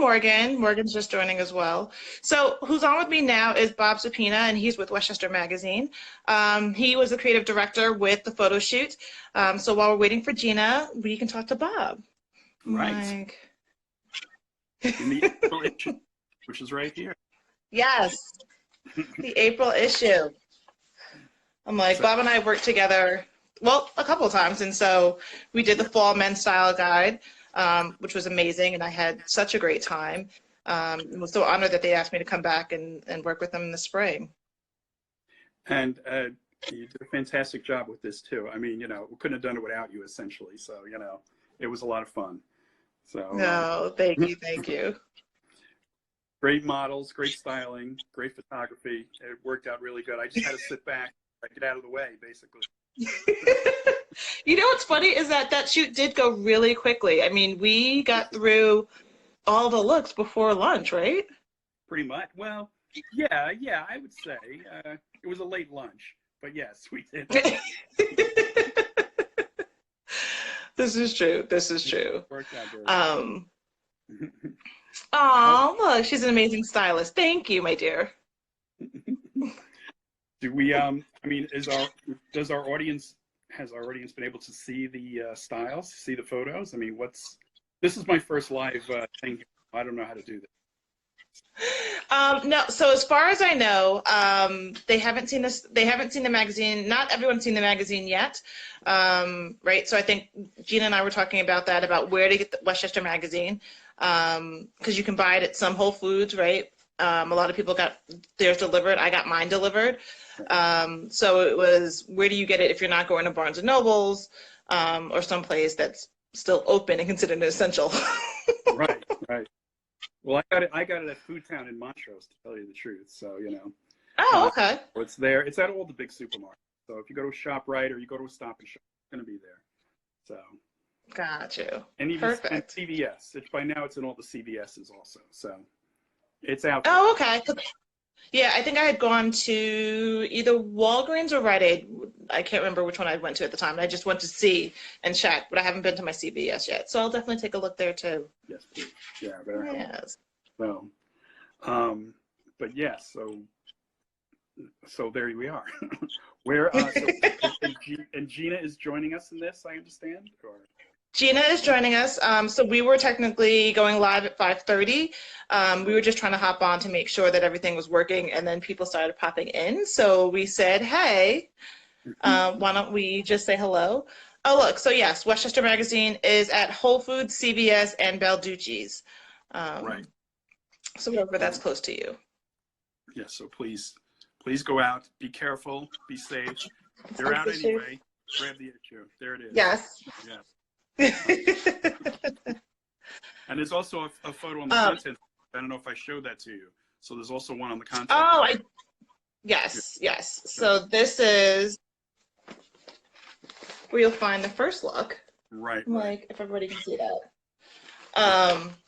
Morgan. Morgan's just joining as well. So who's on with me now is Bob Supina, and he's with Westchester Magazine. He was the creative director with the photo shoot. So while we're waiting for Gina, we can talk to Bob. Right. In the April issue, which is right here. Yes, the April issue. I'm like, so, Bob and I worked together, well, a couple of times, and so we did the fall men's style guide, which was amazing, and I had such a great time. I was so honored that they asked me to come back and work with them in the spring. And you did a fantastic job with this too. I mean, you know, we couldn't have done it without you, essentially. So, you know, it was a lot of fun. So. No, thank you, thank you. Great models, great styling, great photography. It worked out really good. I just had to sit back, get out of the way, basically. You know what's funny is that that shoot did go really quickly. I mean, we got through all the looks before lunch, right? Pretty much. Well, yeah, I would say it was a late lunch, but yes, we did. This is true. This is true. Worked out very well. Oh, look, she's an amazing stylist. Thank you, my dear. Do we? I mean, has our audience been able to see the styles, see the photos? I mean, this is my first live thing. I don't know how to do this. No, so as far as I know, they haven't seen this. They haven't seen the magazine. Not everyone's seen the magazine yet, right? So I think Gina and I were talking about that, about where to get the Westchester Magazine, because you can buy it at some Whole Foods, right? A lot of people got theirs delivered. I got mine delivered. So it was, where do you get it if you're not going to Barnes and Nobles or someplace that's still open and considered an essential? Right. Well, I got it at Food Town in Montrose, to tell you the truth. So, you know. Oh, okay. It's there. It's at all the big supermarkets. So if you go to a ShopRite or you go to a Stop and Shop, it's going to be there. So. Got you. And even and CVS. By now, it's in all the CVSs also. So it's out there. Oh, okay. Yeah, I think I had gone to either Walgreens or Rite Aid. I can't remember which one I went to at the time. I just went to see and check, but I haven't been to my CVS yet. So I'll definitely take a look there too. Yes, please. Yeah, very yes. So, but yes, so there we are. Where and Gina is joining us in this, I understand, or? Gina is joining us. So we were technically going live at 5:30. We were just trying to hop on to make sure that everything was working, and then people started popping in. So we said, hey, why don't we just say hello? Oh, look. So yes, Westchester Magazine is at Whole Foods, CVS, and Balducci's. Right. So whatever that's close to you. Yes. So please go out. Be careful. Be safe. They're out anyway. Grab the issue. There it is. Yes. Yes. And there's also a photo on the content. I don't know if I showed that to you. So there's also one on the content. Oh, yes. So this is where you'll find the first look. Right. Like, if everybody can see that.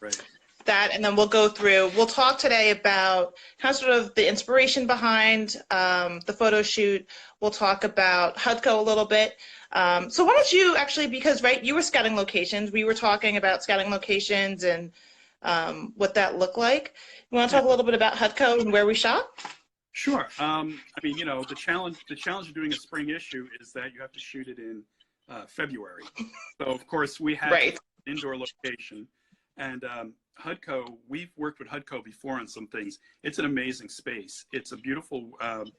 Right. That, and then we'll go through. We'll talk today about kind of sort of the inspiration behind the photo shoot. We'll talk about HUDCO a little bit. So why don't you actually, because right, you were scouting locations. We were talking about scouting locations and what that looked like. You want to talk a little bit about HUDCO and where we shop? Sure. I mean, you know, the challenge of doing a spring issue is that you have to shoot it in February. So of course we have an indoor location, and HUDCO, we've worked with HUDCO before on some things. It's an amazing space. It's a beautiful.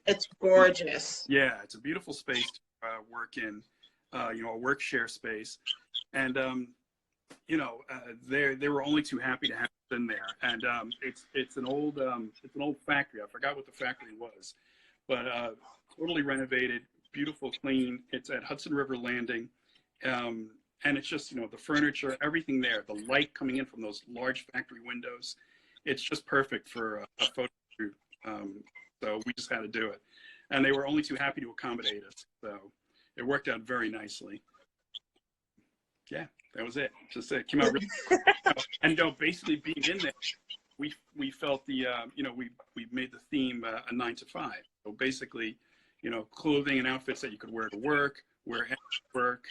It's gorgeous. Yeah, it's a beautiful space to work in. You know, a work share space, and you know, they were only too happy to have us in there. And it's an old factory. I forgot what the factory was, but totally renovated, beautiful, clean. It's at Hudson River Landing, and it's just, you know, the furniture, everything there, the light coming in from those large factory windows. It's just perfect for a photo shoot. So we just had to do it, and they were only too happy to accommodate us. So it worked out very nicely. Yeah, that was it. Just it came out really quick. And you know, basically being in there, we felt the you know, we made the theme a 9 to 5. So basically, you know, clothing and outfits that you could wear to work, wear at work,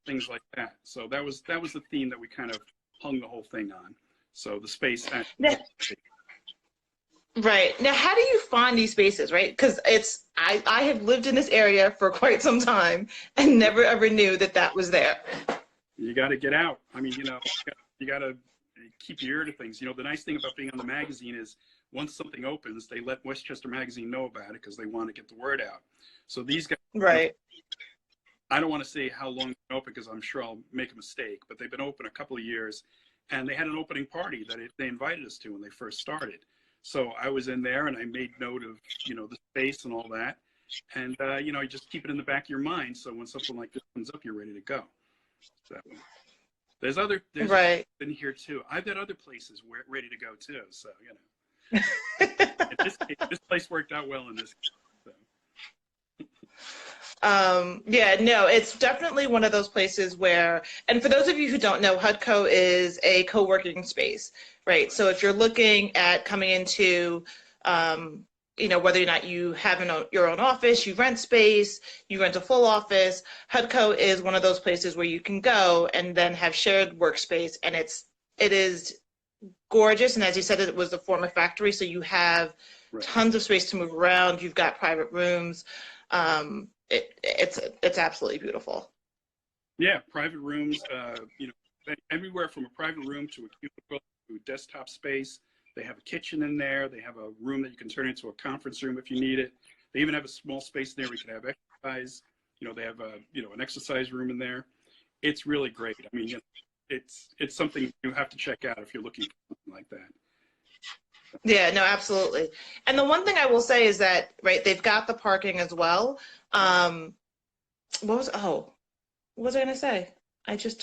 things like that. So that was the theme that we kind of hung the whole thing on. So the space. Right. Now, how do you find these spaces, right? Because I have lived in this area for quite some time and never ever knew that that was there. You got to get out. I mean, you got to keep your ear to things. The nice thing about being on the magazine is once something opens, they let Westchester Magazine know about it because they want to get the word out. So these guys, right. I don't want to say how long they've been open because I'm sure I'll make a mistake, but they've been open a couple of years, and they had an opening party that they invited us to when they first started. So I was in there and I made note of, the space and all that. And, you just keep it in the back of your mind. So when something like this comes up, you're ready to go. So there's right. in here too. I've got other places ready to go too. So, this place worked out well in this case, so. Yeah, no, it's definitely one of those places where, and for those of you who don't know, HUDCO is a co-working space, right? So if you're looking at coming into, whether or not you have your own office, you rent space, you rent a full office, HUDCO is one of those places where you can go and then have shared workspace, and it is gorgeous. And as you said, it was a former factory, so you have tons of space to move around. You've got private rooms. It's absolutely beautiful. Yeah, private rooms, everywhere from a private room to a cubicle to a desktop space. They have a kitchen in there. They have a room that you can turn into a conference room if you need it. They even have a small space in there where you can have exercise. They have an exercise room in there. It's really great. I mean, it's something you have to check out if you're looking for something like that. Yeah, no, absolutely. And the one thing I will say is that, right, they've got the parking as well. What was I going to say? It just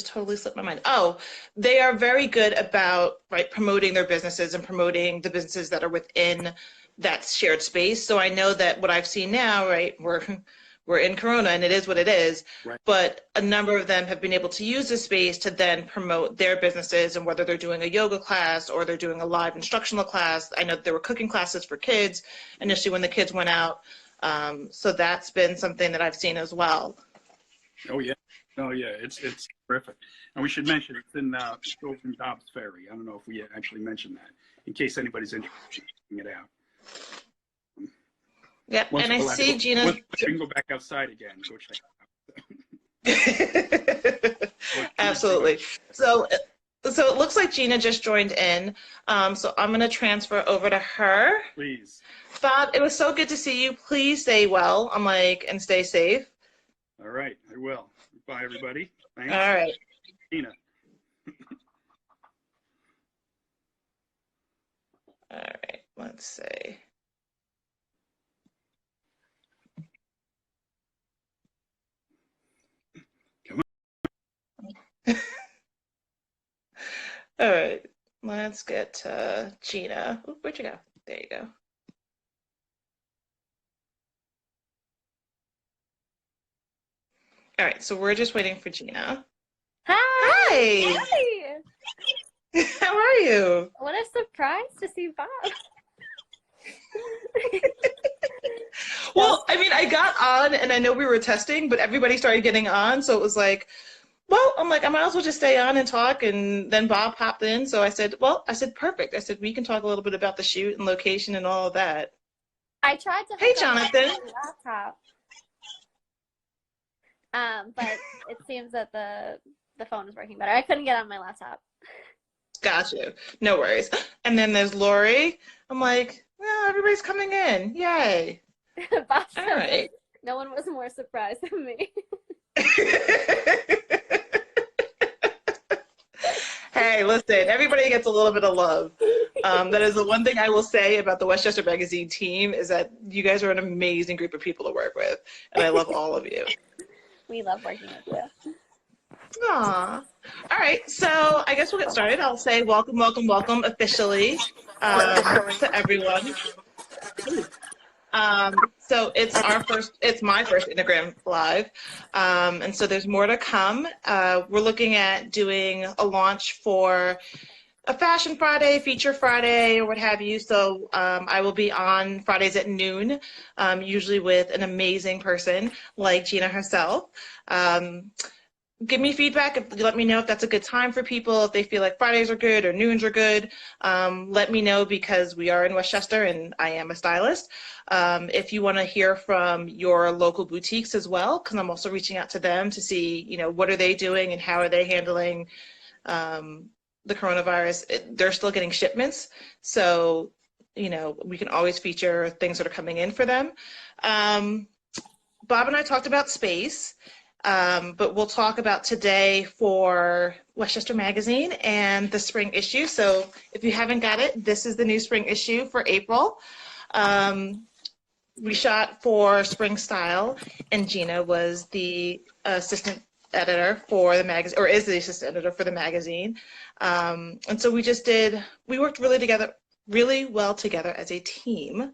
totally slipped my mind. Oh, they are very good about, right, promoting their businesses and promoting the businesses that are within that shared space. So I know that what I've seen now, right, we're in Corona and it is what it is, right. But a number of them have been able to use the space to then promote their businesses, and whether they're doing a yoga class or they're doing a live instructional class. I know that there were cooking classes for kids initially when the kids went out. So that's been something that I've seen as well. Oh yeah, it's terrific. And we should mention it's in over in Dobbs Ferry. I don't know if we actually mentioned that in case anybody's interested in checking it out. Yep, and I see Gina. Once we can go back outside again, go check it out. Absolutely. So it looks like Gina just joined in. So I'm going to transfer over to her. Please. Bob, it was so good to see you. Please stay well, and stay safe. All right, I will. Bye, everybody. Thanks. All right. Gina. All right, let's see. Come on. All right, let's get Gina. Ooh, where'd you go? There you go. All right, so we're just waiting for Gina. Hi! Hi! How are you? What a surprise to see Bob. Well, I mean, I got on and I know we were testing, but everybody started getting on, so it was like, well, I'm like, I might as well just stay on and talk, and then Bob popped in, so I said, perfect. I said, we can talk a little bit about the shoot and location and all of that. I tried to Hey, Jonathan. Laptop. But it seems that the phone is working better. I couldn't get on my laptop. Got you. No worries. And then there's Lori. I'm like, well, everybody's coming in. Yay. All right. No one was more surprised than me. Hey, listen, everybody gets a little bit of love. That is the one thing I will say about the Westchester Magazine team is that you guys are an amazing group of people to work with, and I love all of you. We love working with you. Aww. All right, so I guess we'll get started. I'll say welcome, welcome, welcome officially to everyone. So it's my first Instagram Live, and so there's more to come. We're looking at doing a launch for a Fashion Friday, Feature Friday, or what have you. So I will be on Fridays at noon, usually with an amazing person like Gina herself. give me feedback. If, let me know if that's a good time for people, if they feel like Fridays are good or noons are good. Let me know, because we are in Westchester and I am a stylist. If you want to hear from your local boutiques as well, because I'm also reaching out to them to see, you know, what are they doing and how are they handling the coronavirus. They're still getting shipments. So, you know, we can always feature things that are coming in for them. Bob and I talked about space. But we'll talk about today for Westchester Magazine and the spring issue. So if you haven't got it, this is the new spring issue for April. We shot for Spring Style, and Gina was the assistant editor for the magazine, or is the assistant editor for the magazine. And so we worked really well together as a team.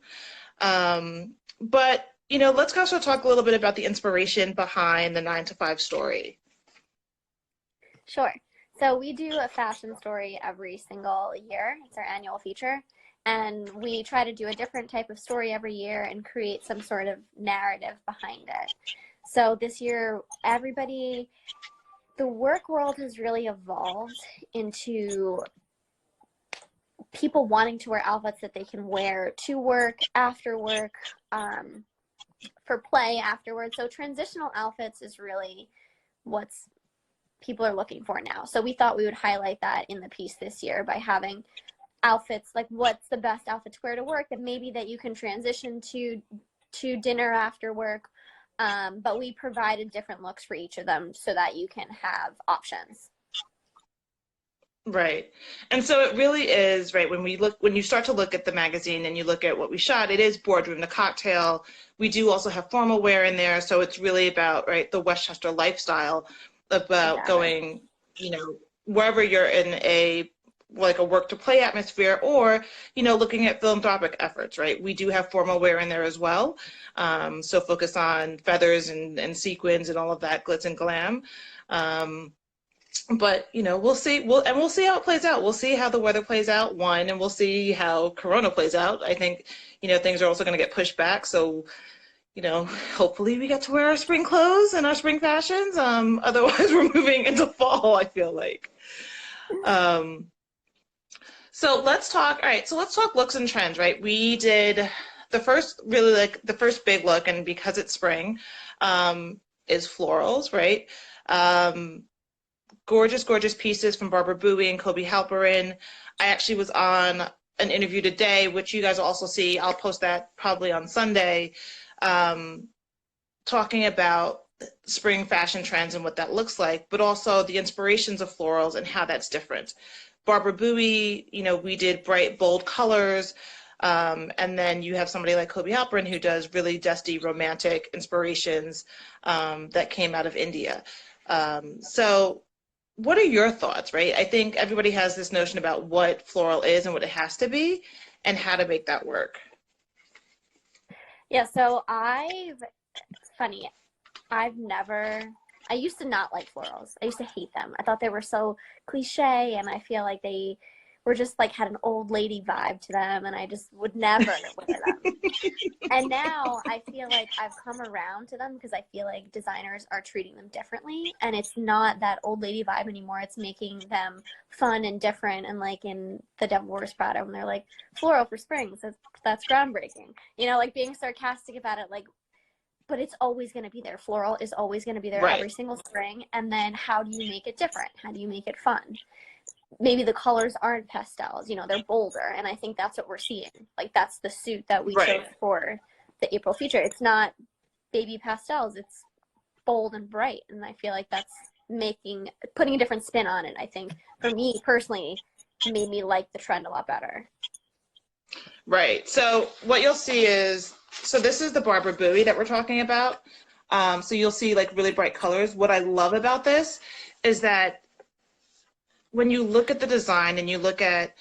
But you know, let's also talk a little bit about the inspiration behind the 9 to 5 story. Sure. So we do a fashion story every single year. It's our annual feature. And we try to do a different type of story every year and create some sort of narrative behind it. So this year, the work world has really evolved into people wanting to wear outfits that they can wear to work, after work, for play afterwards. So transitional outfits is really what's people are looking for now. So we thought we would highlight that in the piece this year by having outfits like what's the best outfit to wear to work, and maybe that you can transition to dinner after work. But we provided different looks for each of them so that you can have options. Right. And so it really is, right, when you start to look at the magazine and you look at what we shot, it is boardroom to cocktail. We do also have formal wear in there. So it's really about, right, the Westchester lifestyle, about going, you know, wherever you're in a work to play atmosphere, or, you know, looking at philanthropic efforts, right? We do have formal wear in there as well. So focus on feathers and sequins and all of that glitz and glam. But, you know, we'll see how it plays out. We'll see how the weather plays out, and we'll see how Corona plays out. I think, you know, things are also going to get pushed back. So, you know, hopefully we get to wear our spring clothes and our spring fashions. Otherwise we're moving into fall, I feel like. So let's talk looks and trends, right? We did the first big look, and because it's spring, is florals, right? Gorgeous pieces from Barbara Bowie and Kobe Halperin. I actually was on an interview today, which you guys will also see. I'll post that probably on Sunday, talking about spring fashion trends and what that looks like, but also the inspirations of florals and how that's different. Barbara Bowie, you know, we did bright, bold colors. And then you have somebody like Kobe Halperin who does really dusty, romantic inspirations that came out of India. So what are your thoughts, right? I think everybody has this notion about what floral is and what it has to be and how to make that work. Yeah, so it's funny. I used to not like florals. I used to hate them. I thought they were so cliche, and I feel like they were just like had an old lady vibe to them, and I just would never wear them. And now I feel like I've come around to them because I feel like designers are treating them differently, and it's not that old lady vibe anymore. It's making them fun and different, and like in The Devil Wears Prada when they're like floral for spring, so that's groundbreaking. You know, like being sarcastic about it, like, but it's always going to be there. Floral is always going to be there every single spring. And then how do you make it different? How do you make it fun? Maybe the colors aren't pastels, you know, they're bolder. And I think that's what we're seeing. Like that's the suit that we chose for the April feature. It's not baby pastels, it's bold and bright. And I feel like that's putting a different spin on it, I think, for me personally, made me like the trend a lot better. Right. So what you'll see is, so this is the Barbara Bowie that we're talking about. So you'll see like really bright colors. What I love about this is that when you look at the design and you look at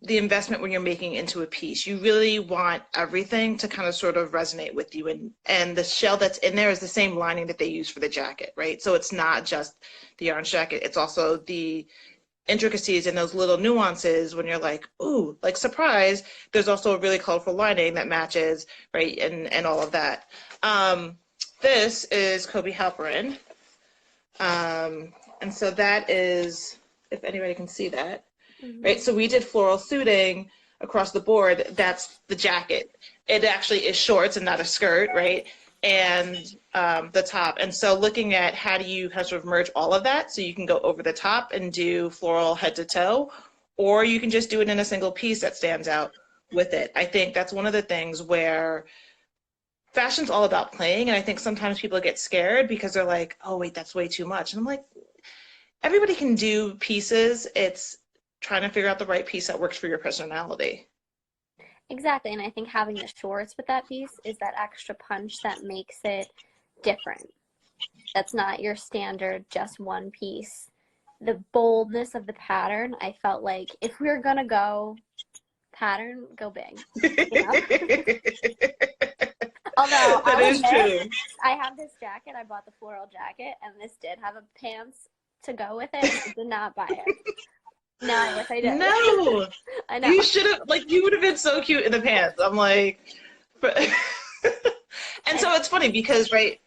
the investment when you're making into a piece, you really want everything to kind of sort of resonate with you. And the shell that's in there is the same lining that they use for the jacket, right? So it's not just the orange jacket, it's also the intricacies and those little nuances when you're like, ooh, like surprise, there's also a really colorful lining that matches, right? And all of that. This is Kobe Halperin. And so that is, if anybody can see that, Mm-hmm. right? So we did floral suiting across the board. That's the jacket. It actually is shorts and not a skirt, right? And the top. And so looking at how do you kind of sort of merge all of that so you can go over the top and do floral head to toe, or you can just do it in a single piece that stands out with it. I think that's one of the things where fashion's all about playing, and I think sometimes people get scared because they're like, oh wait, that's way too much. And I'm like, everybody can do pieces. It's trying to figure out the right piece that works for your personality. Exactly, and I think having the shorts with that piece is that extra punch that makes it different. That's not your standard just one piece. The boldness of the pattern, I felt like if we were gonna go pattern, go big. You know? Although That is true. I have this jacket, I bought the floral jacket, and this did have a pants to go with it. I did not buy it. No, I wish I did. No, I know. you should have, like, you would have been so cute in the pants. I'm like, but and so it's funny because, right,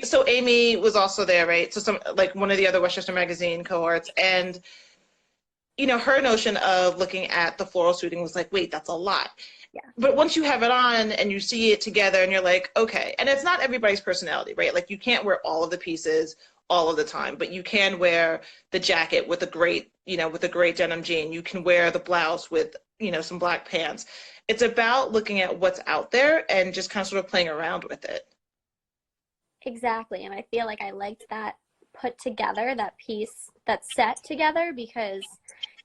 so Amy was also there, right? So some, like, one of the other Westchester Magazine cohorts, and you know, her notion of looking at the floral suiting was like, wait, that's a lot. Yeah. But once you have it on and you see it together and you're like, okay, and it's not everybody's personality, right? Like, you can't wear all of the pieces all of the time, but you can wear the jacket with a great, you know, with a great denim jean. You can wear the blouse with, you know, some black pants. It's about looking at what's out there and just kind of sort of playing around with it. Exactly, and I feel like I liked that put together, that piece, that set together, because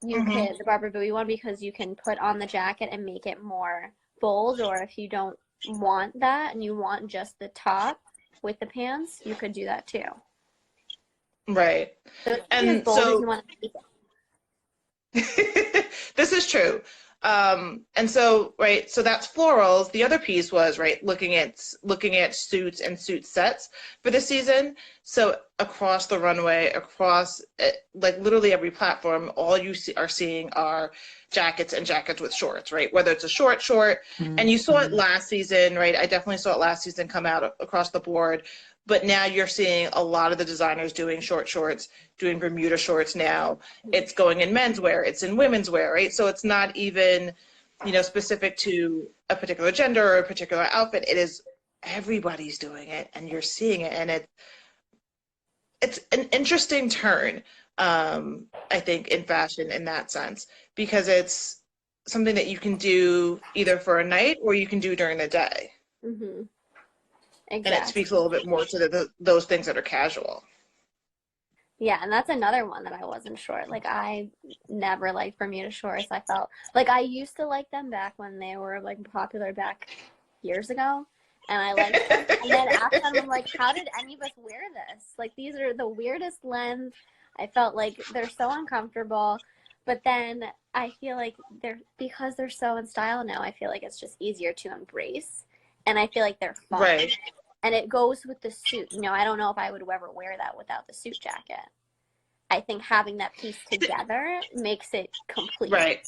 you can, the Barbara Bowie one, because you can put on the jacket and make it more bold, or if you don't want that and you want just the top with the pants, you could do that too. Right. So it's And as bold so as you want to make it. this is true. And so, right, so that's florals. The other piece was, right, looking at suits and suit sets for the season. So across the runway, across like literally every platform, all you are seeing are jackets and jackets with shorts, right? Whether it's a short, and you saw it last season, right? I definitely saw it last season come out across the board. But now you're seeing a lot of the designers doing short shorts, doing Bermuda shorts now. It's going in menswear, it's in women's wear, right? So it's not even, you know, specific to a particular gender or a particular outfit. It is, everybody's doing it, and you're seeing it, and it's an interesting turn, I think, in fashion in that sense, because it's something that you can do either for a night or you can do during the day. Mm-hmm. Exactly. And it speaks a little bit more to those things that are casual. Yeah, and that's another one that I wasn't sure. Like, I never liked Bermuda shorts. I felt like I used to like them back when they were like popular back years ago, and I liked them. And then after them, I'm like, how did any of us wear this? Like, these are the weirdest length. I felt like they're so uncomfortable. But then I feel like because they're so in style now, I feel like it's just easier to embrace. And I feel like they're fun. Right. And it goes with the suit. You know, I don't know if I would ever wear that without the suit jacket. I think having that piece together makes it complete. Right.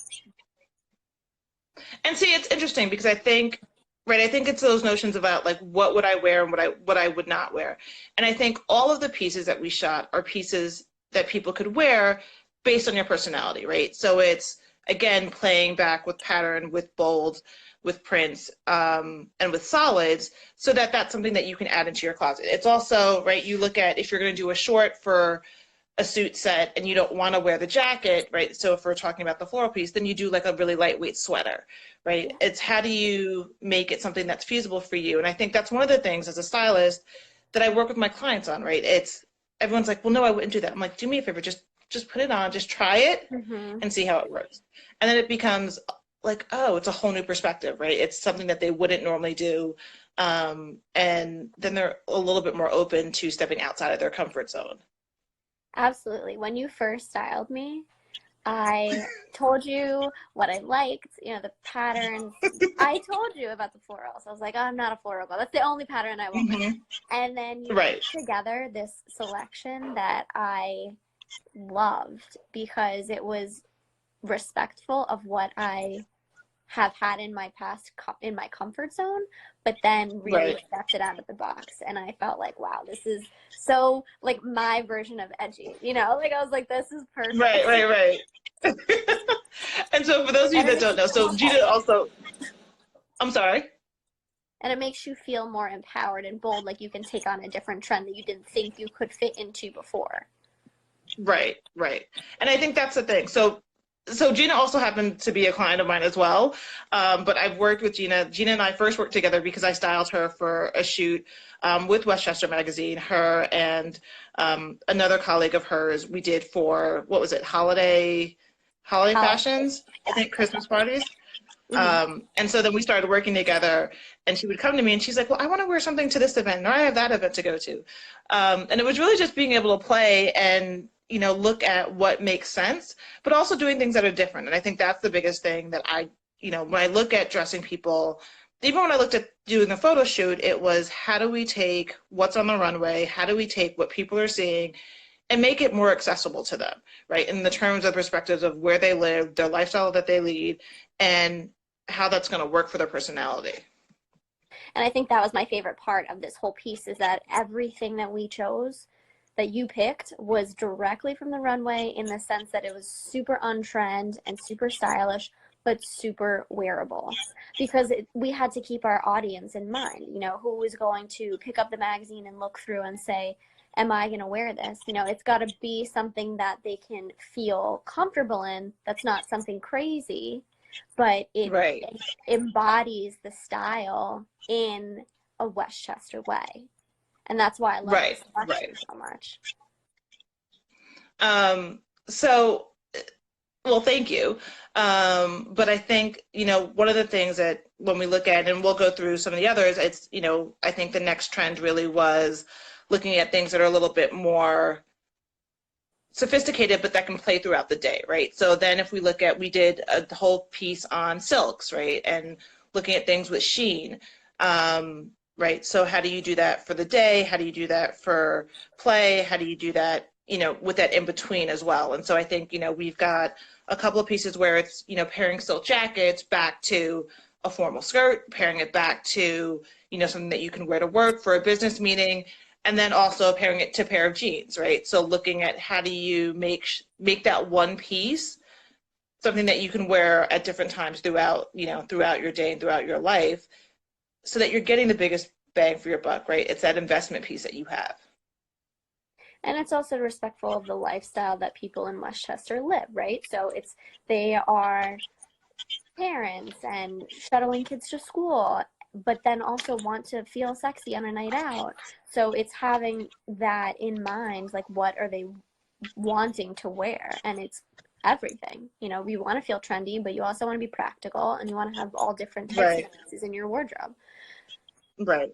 And see, it's interesting because I think it's those notions about like what would I wear and what I would not wear. And I think all of the pieces that we shot are pieces that people could wear based on your personality, right? So it's, again, playing back with pattern, with bold, with prints, and with solids, so that's something that you can add into your closet. It's also, right, you look at if you're going to do a short for a suit set and you don't want to wear the jacket, right? So if we're talking about the floral piece, then you do like a really lightweight sweater, right? It's how do you make it something that's feasible for you? And I think that's one of the things as a stylist that I work with my clients on, right? It's, everyone's like, well, no, I wouldn't do that. I'm like, do me a favor, just put it on, just try it and see how it works. And then it becomes like, oh, it's a whole new perspective, right? It's something that they wouldn't normally do. And then they're a little bit more open to stepping outside of their comfort zone. Absolutely. When you first styled me, I told you what I liked, you know, the patterns. I told you about the florals. I was like, oh, I'm not a floral girl. That's the only pattern I won't wear. And then you put together this selection that I loved because it was respectful of what I have had in my past in my comfort zone, but then really stepped it out of the box. And I felt like, wow, this is so like my version of edgy, you know, like I was like, this is perfect. Right. And so for those of you that don't know, so Gina also, I'm sorry. And it makes you feel more empowered and bold, like you can take on a different trend that you didn't think you could fit into before. Right. And I think that's the thing. So Gina also happened to be a client of mine as well. But I've worked with Gina. Gina and I first worked together because I styled her for a shoot with Westchester Magazine. Her and another colleague of hers, we did for, what was it, holiday fashions, I think, Christmas parties. And so then we started working together, and she would come to me and she's like, well, I want to wear something to this event, or I have that event to go to. And it was really just being able to play and, you know, look at what makes sense, but also doing things that are different. And I think that's the biggest thing that I, you know, when I look at dressing people, even when I looked at doing the photo shoot, it was, how do we take what's on the runway? How do we take what people are seeing and make it more accessible to them, right? In the terms of perspectives of where they live, their lifestyle that they lead, and how that's going to work for their personality. And I think that was my favorite part of this whole piece, is that everything that we chose, that you picked, was directly from the runway, in the sense that it was super on trend and super stylish, but super wearable, because we had to keep our audience in mind. You know, who was going to pick up the magazine and look through and say, am I going to wear this? You know, it's got to be something that they can feel comfortable in. That's not something crazy, but it embodies the style in a Westchester way. And that's why I love this collection so much. Well, thank you. But I think, you know, one of the things that when we look at, and we'll go through some of the others, it's, you know, I think the next trend really was looking at things that are a little bit more sophisticated, but that can play throughout the day, right? So then if we look at, we did a whole piece on silks, right? And looking at things with sheen, right? So how do you do that for the day? How do you do that for play? How do you do that, you know, with that in between as well? And so I think, you know, we've got a couple of pieces where it's, you know, pairing silk jackets back to a formal skirt, pairing it back to, you know, something that you can wear to work for a business meeting, and then also pairing it to a pair of jeans, right? So looking at how do you make that one piece something that you can wear at different times throughout, you know, throughout your day and throughout your life, so that you're getting the biggest bang for your buck, right? It's that investment piece that you have. And it's also respectful of the lifestyle that people in Westchester live, right? So they are parents and shuttling kids to school, but then also want to feel sexy on a night out. So it's having that in mind, like, what are they wanting to wear? And it's everything. You know, you want to feel trendy, but you also want to be practical, and you want to have all different types of pieces in your wardrobe. Right.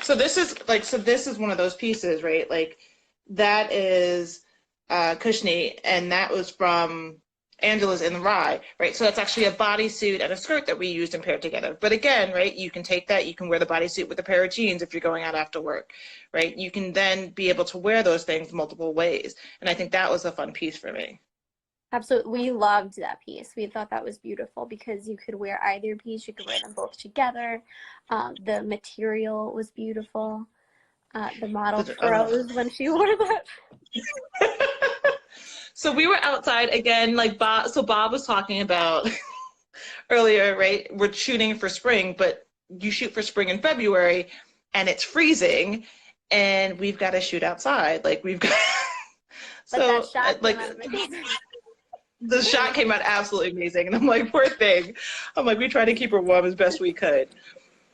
So this is one of those pieces, right? Like, that is Kushni, and that was from Angela's in the Rye, right? So that's actually a bodysuit and a skirt that we used and paired together. But again, right, you can take that, you can wear the bodysuit with a pair of jeans if you're going out after work, right? You can then be able to wear those things multiple ways. And I think that was a fun piece for me. Absolutely. We loved that piece. We thought that was beautiful because you could wear either piece. You could wear them both together. The material was beautiful. The model froze when she wore that. So we were outside again, like Bob was talking about earlier, right? We're shooting for spring, but you shoot for spring in February and it's freezing and we've got to shoot outside. Like, we've got, so like, the shot came out absolutely amazing. And I'm like, poor thing. I'm like, we tried to keep her warm as best we could.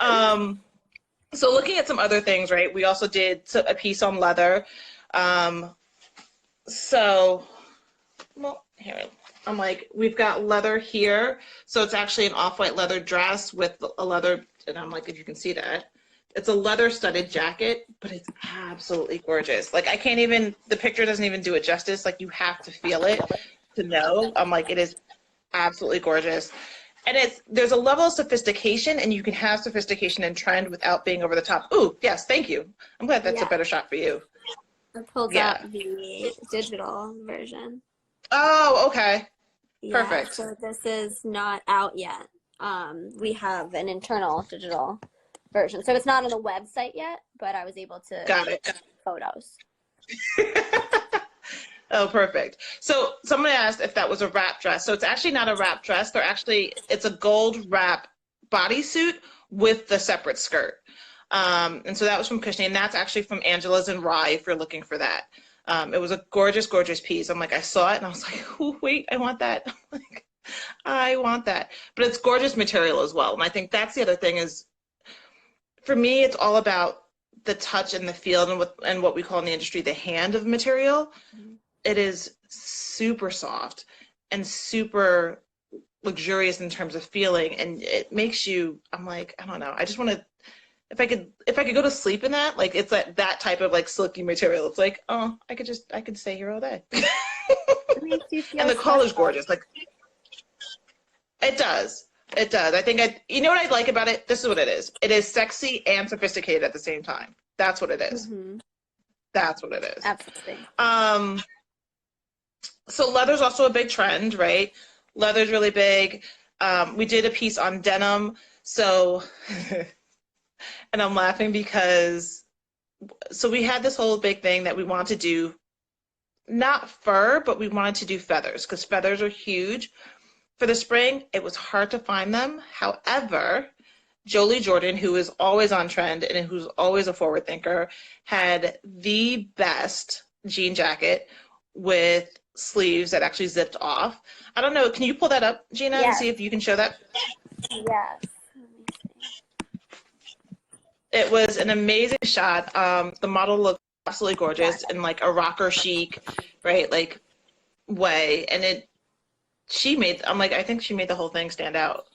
So looking at some other things, right? We also did a piece on leather. Well, here, I'm like, we've got leather here. So it's actually an off-white leather dress with a leather, and I'm like, if you can see that. It's a leather studded jacket, but it's absolutely gorgeous. Like, I can't even, the picture doesn't even do it justice. Like, you have to feel it to know. I'm like, it is absolutely gorgeous. And there's a level of sophistication, and you can have sophistication and trend without being over the top. Ooh, yes, thank you. I'm glad that's a better shot for you. I pulled out the digital version. Oh, okay. Yeah, Perfect. so this is not out yet. We have an internal digital version. So it's not on the website yet, but I was able to Got it. get photos. Oh, perfect. So somebody asked if that was a wrap dress. So it's actually not a wrap dress. It's a gold wrap bodysuit with the separate skirt. And so that was from Cushioning, and that's actually from Angela's and Rye if you're looking for that. It was a gorgeous, gorgeous piece. I'm like, I saw it and I was like, oh, wait, I want that. I'm like, I want that. But it's gorgeous material as well. And I think that's the other thing is, for me, it's all about the touch and the feel and what we call in the industry the hand of material. Mm-hmm. It is super soft and super luxurious in terms of feeling, and it makes you, I'm like, I don't know, I just want to, if I could go to sleep in that, like it's that type of like silky material. It's like, oh, I could stay here all day. It makes you feel And the color's special. gorgeous. Like it does. It does. I think you know what I like about it? This is what it is. It is sexy and sophisticated at the same time. That's what it is. Mm-hmm. That's what it is. Absolutely. So leather's also a big trend, right? Leather's really big. We did a piece on denim. So, and I'm laughing because, so we had this whole big thing that we wanted to do, not fur, but we wanted to do feathers because feathers are huge. For the spring, it was hard to find them. However, Jolie Jordan, who is always on trend and who's always a forward thinker, had the best jean jacket with sleeves that actually zipped off. I don't know. Can you pull that up, Gina, and see if you can show that? Yes. It was an amazing shot. The model looked absolutely gorgeous in like a rocker chic, right, like way. And I think she made the whole thing stand out.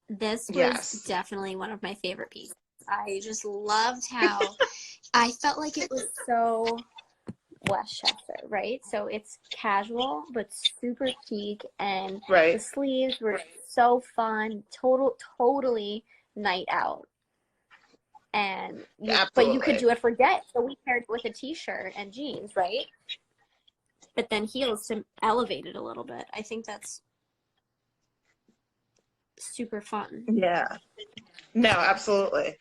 This was Yes. definitely one of my favorite pieces. I just loved how I felt like it was so Westchester, right? So it's casual but super chic, and Right. the sleeves were so fun, totally night out. And but you could do it for day. So we paired it with a t-shirt and jeans, right? But then heels to elevate it a little bit. I think that's super fun. Yeah. No, absolutely.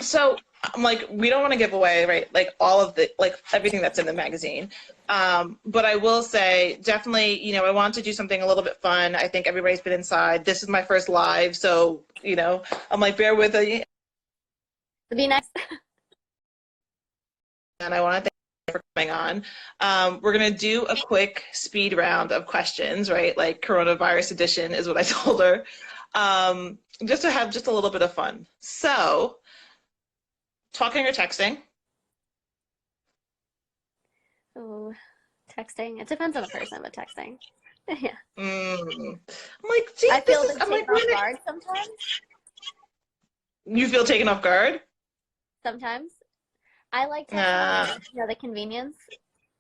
So I'm like, we don't want to give away, right, like all of the, like everything that's in the magazine. But I will say, definitely, you know, I want to do something a little bit fun. I think everybody's been inside. This is my first live, so, you know, I'm like, bear with me. It'd be nice. And I want to thank you for coming on. We're going to do a quick speed round of questions, right? Like coronavirus edition is what I told her. Just to have just a little bit of fun. So, talking or texting? Oh, texting. It depends on the person, but texting. Yeah. I'm like, gee, I feel I'm like, off guard sometimes. you feel taken off guard? Sometimes. I like texting, you know, the convenience,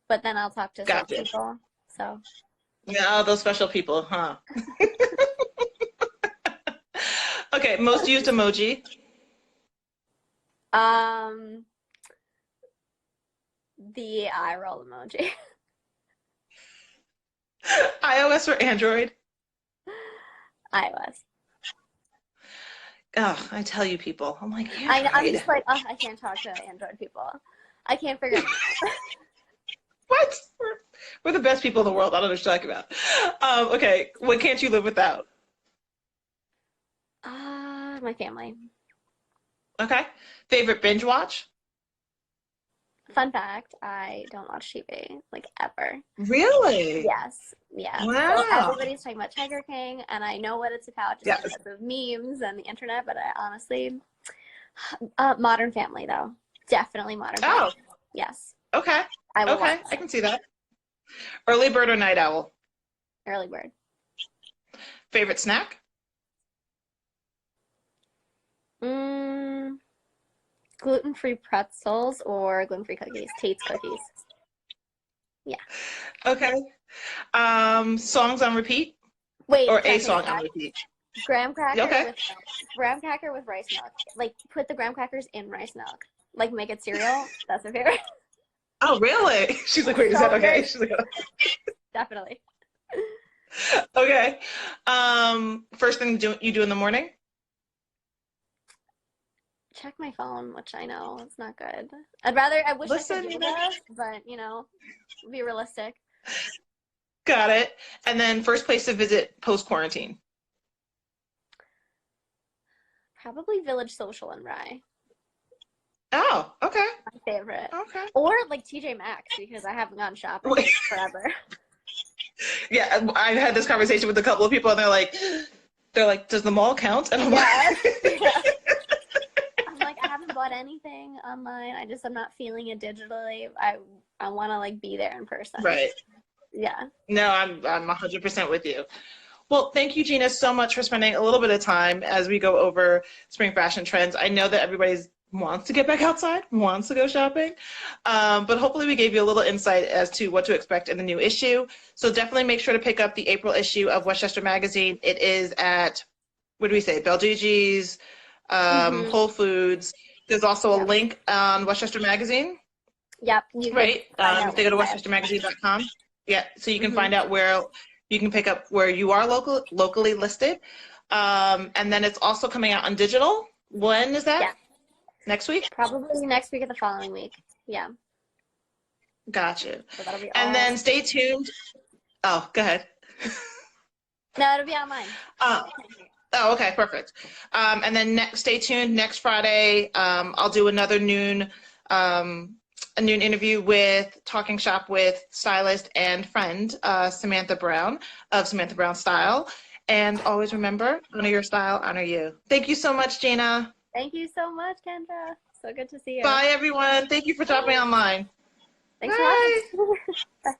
but then I'll talk to some people. So. Yeah, those special people, huh? Okay, most used emoji? The eye roll emoji. iOS or Android? iOS. Oh, I tell you people, I'm like, I'm just like, oh, I can't talk to Android people. I can't figure it out. What? We're the best people in the world. I don't know what you're talking about. Okay, what can't you live without? My family. Okay. Favorite binge watch? Fun fact, I don't watch TV, like, ever. Really? Yes. Yeah. Wow. So everybody's talking about Tiger King, and I know what it's about just because of memes and the internet, but I honestly, Modern Family, though. Definitely Modern Family. Oh. Yes. Okay. I can see that. Early bird or night owl? Early bird. Favorite snack? Gluten-free pretzels or gluten-free cookies. Tate's cookies. Yeah. Okay. Songs on repeat? Wait. Or a song on repeat? Graham cracker Okay. graham cracker with rice milk. Like, put the graham crackers in rice milk. Like, make it cereal. That's my favorite. Oh, really? She's like, wait, is that okay? She's like, Definitely. okay. First thing you do in the morning? Check my phone, which I know is not good. I wish I could do this, but be realistic. Got it. And then first place to visit post-quarantine? Probably Village Social in Rye. Oh, okay. My favorite. Okay. Or like TJ Maxx, because I haven't gone shopping forever. Yeah, I've had this conversation with a couple of people, and they're like, does the mall count? And I'm like, I'm like, I haven't bought anything online. I'm not feeling it digitally. I want to like be there in person. Right. Yeah. No, I'm 100% with you. Well, thank you, Gina, so much for spending a little bit of time as we go over spring fashion trends. I know that everybody wants to get back outside, wants to go shopping, but hopefully we gave you a little insight as to what to expect in the new issue. So definitely make sure to pick up the April issue of Westchester Magazine. It is at, what do we say, Belgigi's, Whole Foods. There's also a link on Westchester Magazine. Yep. Right. They go to westchestermagazine.com. Yeah, so you can find out where you can pick up where you are locally listed. And then it's also coming out on digital. When is that? Yeah. Next week? Probably next week or the following week. Yeah. Gotcha. So that'll be and then stay tuned. Oh, go ahead. No, it'll be on mine. Oh, okay, perfect. And then stay tuned. Next Friday, I'll do another noon interview with Talking Shop with stylist and friend Samantha Brown of Samantha Brown Style. And always remember, honor your style, honor you. Thank you so much, Gina. Thank you so much, Kendra. So good to see you. Bye, everyone. Thank you for dropping online. Thanks for watching. Bye.